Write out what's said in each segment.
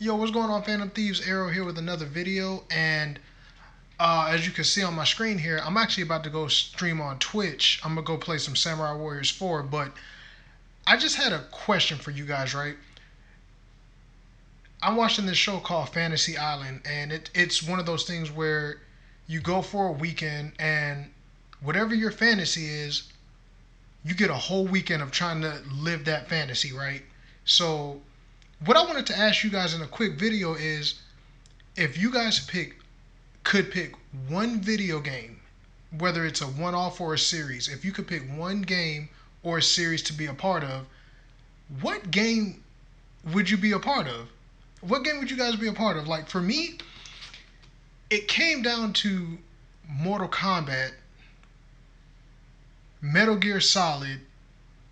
Yo, what's going on, Phantom Thieves? Arrow here with another video, and as you can see on my screen here, I'm actually about to go stream on Twitch. I'm gonna go play some Samurai Warriors 4, but I just had a question for you guys, right? I'm watching this show called Fantasy Island, and it's one of those things where you go for a weekend, and whatever your fantasy is, you get a whole weekend of trying to live that fantasy, right? So, what I wanted to ask you guys in a quick video is if you guys could pick one video game, whether it's a one-off or a series, if you could pick one game or a series to be a part of, what game would you be a part of? What game would you guys be a part of? Like for me, it came down to Mortal Kombat, Metal Gear Solid,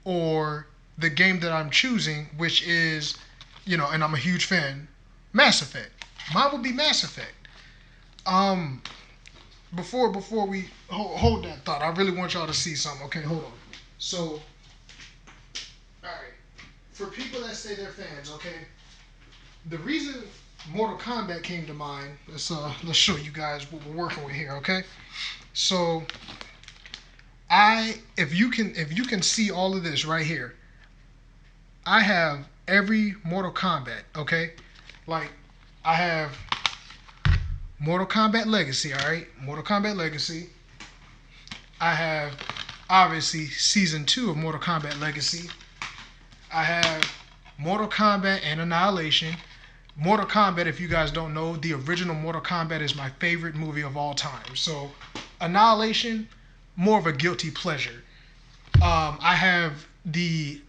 or the game that I'm choosing, which is, and I'm a huge fan, Mass Effect. Mine would be Mass Effect. Um, before we hold that thought, I really want y'all to see something. Okay, hold on. So, all right, for people that say they're fans, okay, the reason Mortal Kombat came to mind. Let's show you guys what we're working with here. Okay, so if you can see all of this right here, I have every Mortal Kombat. Okay, like I have Mortal Kombat Legacy. All right, Mortal Kombat Legacy. I have obviously season 2 of Mortal Kombat Legacy. I have Mortal Kombat and Annihilation. Mortal Kombat, if you guys don't know, the original Mortal Kombat is my favorite movie of all time. So Annihilation, more of a guilty pleasure. I have the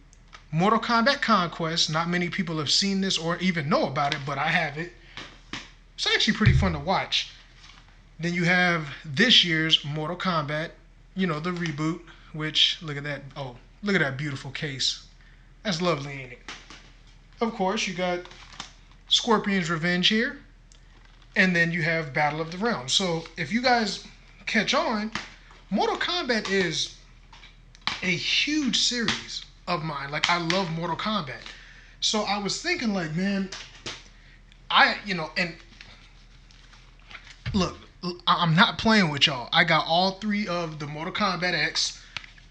Mortal Kombat Conquest. Not many people have seen this or even know about it, but I have it. It's actually pretty fun to watch. Then you have this year's Mortal Kombat, the reboot, which, look at that. Oh, look at that beautiful case. That's lovely, ain't it? Of course, you got Scorpion's Revenge here, and then you have Battle of the Realms. So if you guys catch on, Mortal Kombat is a huge series of mine. Like, I love Mortal Kombat. So I was thinking, like, man, and look, I'm not playing with y'all. I got all 3 of the Mortal Kombat X,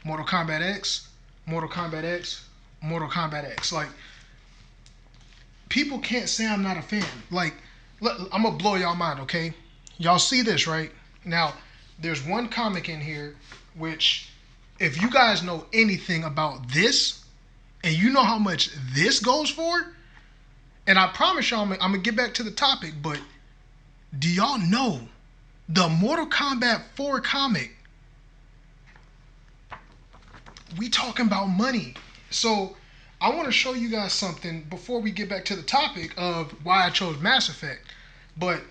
Mortal Kombat X, Mortal Kombat X, Mortal Kombat X. Like, people can't say I'm not a fan. Like, I'm gonna blow y'all mind, okay? Y'all see this, right? Now, there's one comic in here which, if you guys know anything about this, and you know how much this goes for, and I promise y'all, I'm gonna get back to the topic, but do y'all know the Mortal Kombat 4 comic? We talking about money. So I want to show you guys something before we get back to the topic of why I chose Mass Effect. But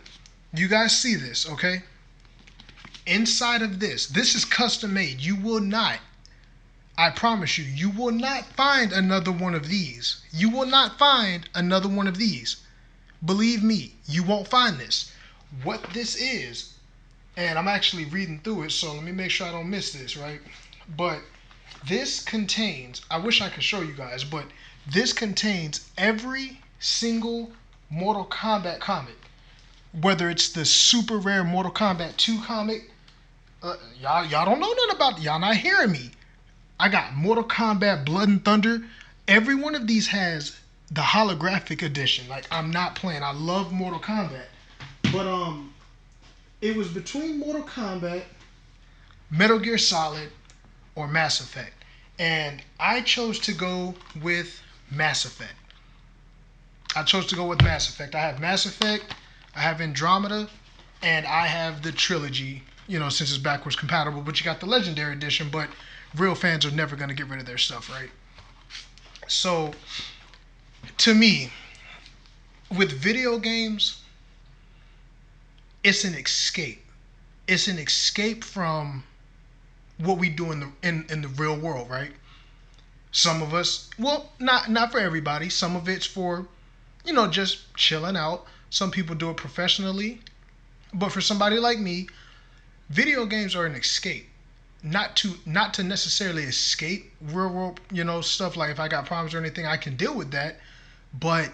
you guys see this, okay? Inside of this is custom made. You will not, I promise you, you will not find another one of these. You will not find another one of these. Believe me, you won't find this. What this is, and I'm actually reading through it, so let me make sure I don't miss this, right? But this contains, I wish I could show you guys, but this contains every single Mortal Kombat comic. Whether it's the super rare Mortal Kombat 2 comic, y'all don't know nothing about, y'all not hearing me. I got Mortal Kombat Blood and Thunder. Every one of these has the holographic edition. Like, I'm not playing. I love Mortal Kombat. But it was between Mortal Kombat, Metal Gear Solid, or Mass Effect. And I chose to go with Mass Effect. I chose to go with Mass Effect. I have Mass Effect, I have Andromeda, and I have the trilogy, since it's backwards compatible. But you got the Legendary Edition, but real fans are never going to get rid of their stuff, right? So, to me, with video games, it's an escape. It's an escape from what we do in the real world, right? Some of us, well, not for everybody. Some of it's for, just chilling out. Some people do it professionally. But for somebody like me, video games are an escape. Not to necessarily escape real world, stuff. Like if I got problems or anything, I can deal with that. But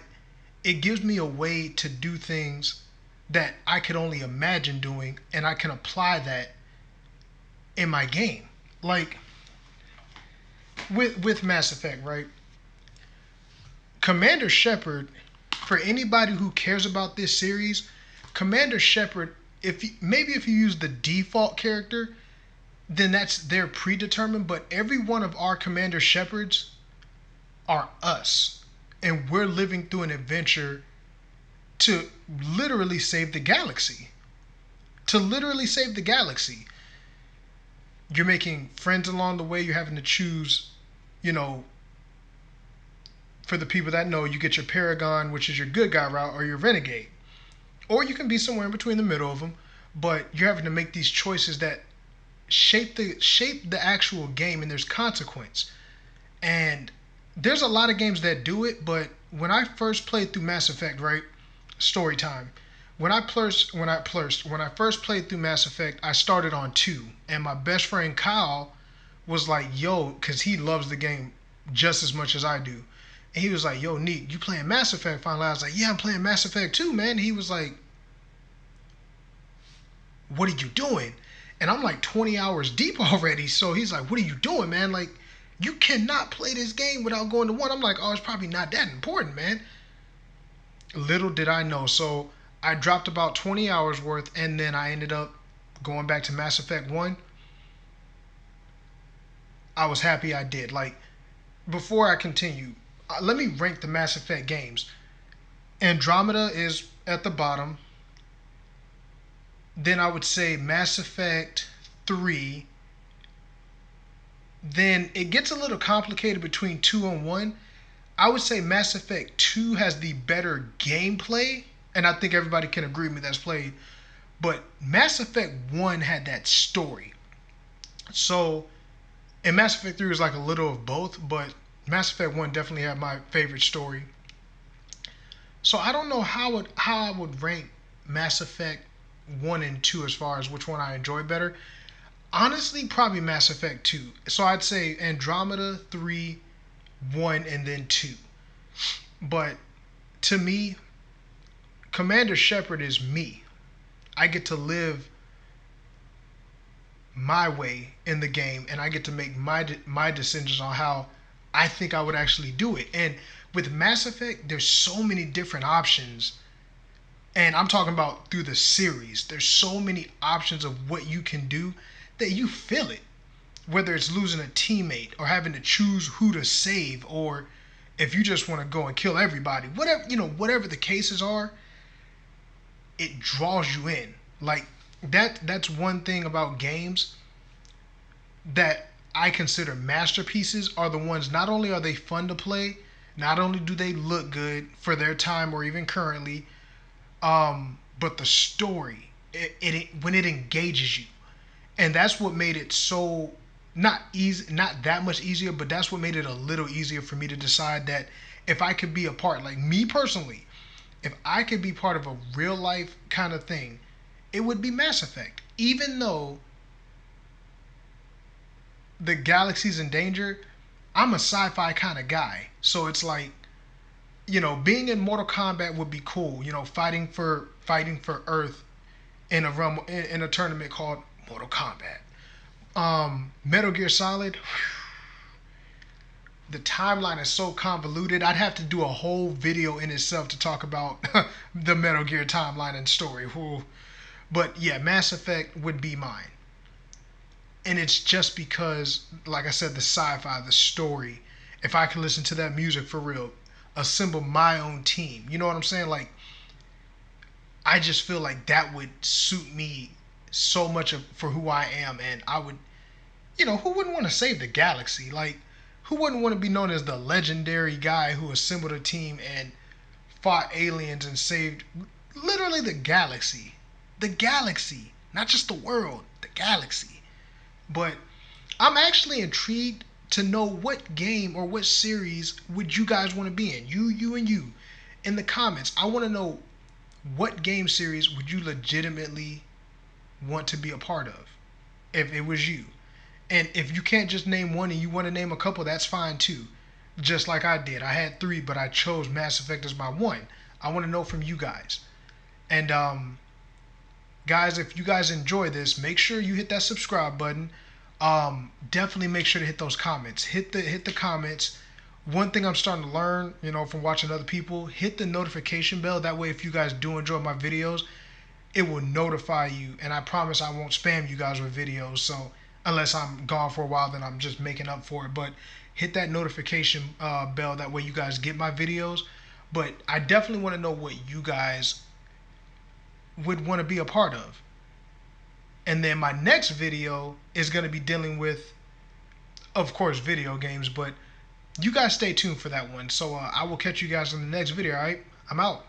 it gives me a way to do things that I could only imagine doing, and I can apply that in my game. Like with Mass Effect, right? Commander Shepard, for anybody who cares about this series, Commander Shepard, if you use the default character, then that's they're predetermined. But every one of our Commander Shepards are us, and we're living through an adventure to literally save the galaxy. To literally save the galaxy. You're making friends along the way. You're having to choose, you know, for the people that know, you get your Paragon, which is your good guy route, or your Renegade. Or you can be somewhere in between the middle of them, but you're having to make these choices that shape the actual game, and there's consequence. And there's a lot of games that do it, but when I first played through Mass Effect, right? Story time. When I first played through Mass Effect, I started on 2, and my best friend Kyle was like, "Yo," because he loves the game just as much as I do. And he was like, "Yo, Neek, you playing Mass Effect finally?" I was like, "Yeah, I'm playing Mass Effect too, man." He was like, "What are you doing?" And I'm like 20 hours deep already. So he's like, "What are you doing, man? Like, you cannot play this game without going to 1." I'm like, "Oh, it's probably not that important, man." Little did I know. So I dropped about 20 hours worth, and then I ended up going back to Mass Effect 1. I was happy I did. Like, before I continue, let me rank the Mass Effect games. Andromeda is at the bottom. Then I would say Mass Effect 3. Then it gets a little complicated between 2 and 1. I would say Mass Effect 2 has the better gameplay, and I think everybody can agree with me that's played. But Mass Effect 1 had that story. So, and Mass Effect 3 was like a little of both, but Mass Effect 1 definitely had my favorite story. So I don't know how I would rank Mass Effect 1 and 2 as far as which one I enjoy better. Honestly, probably Mass Effect 2. So I'd say Andromeda 3, 1, and then 2. But to me, Commander Shepard is me. I get to live my way in the game, and I get to make my decisions on how I think I would actually do it. And with Mass Effect, there's so many different options, and I'm talking about through the series. There's so many options of what you can do that you feel it. Whether it's losing a teammate, or having to choose who to save, or if you just want to go and kill everybody, whatever the cases are, it draws you in. Like that's one thing about games that I consider masterpieces are the ones, not only are they fun to play, not only do they look good for their time or even currently, but the story, it when it engages you. And that's what made it so not easy, not that much easier, but that's what made it a little easier for me to decide that if I could be a part, like me personally, if I could be part of a real life kind of thing, it would be Mass Effect. Even though the galaxy's in danger, I'm a sci-fi kind of guy. So it's like, being in Mortal Kombat would be cool. Fighting for Earth in a tournament called Mortal Kombat. Metal Gear Solid. The timeline is so convoluted. I'd have to do a whole video in itself to talk about the Metal Gear timeline and story. Whew. But yeah, Mass Effect would be mine. And it's just because, like I said, the sci-fi, the story. If I could listen to that music for real, assemble my own team. You know what I'm saying? Like, I just feel like that would suit me so much for who I am, and I would, who wouldn't want to save the galaxy? Like, who wouldn't want to be known as the legendary guy who assembled a team and fought aliens and saved literally the galaxy? The galaxy, not just the world, the galaxy. But I'm actually intrigued to know what game or what series would you guys want to be in. You, and you. In the comments, I want to know what game series would you legitimately want to be a part of if it was you. And if you can't just name one and you want to name a couple, that's fine too. Just like I did. I had 3, but I chose Mass Effect as my one. I want to know from you guys. And guys, if you guys enjoy this, make sure you hit that subscribe button. Definitely make sure to hit those comments. Hit the comments. One thing I'm starting to learn, from watching other people, hit the notification bell. That way, if you guys do enjoy my videos, it will notify you. And I promise I won't spam you guys with videos. So unless I'm gone for a while, then I'm just making up for it. But hit that notification bell. That way you guys get my videos. But I definitely want to know what you guys would want to be a part of. And then my next video is going to be dealing with, of course, video games. But you guys stay tuned for that one. So I will catch you guys in the next video, all right? I'm out.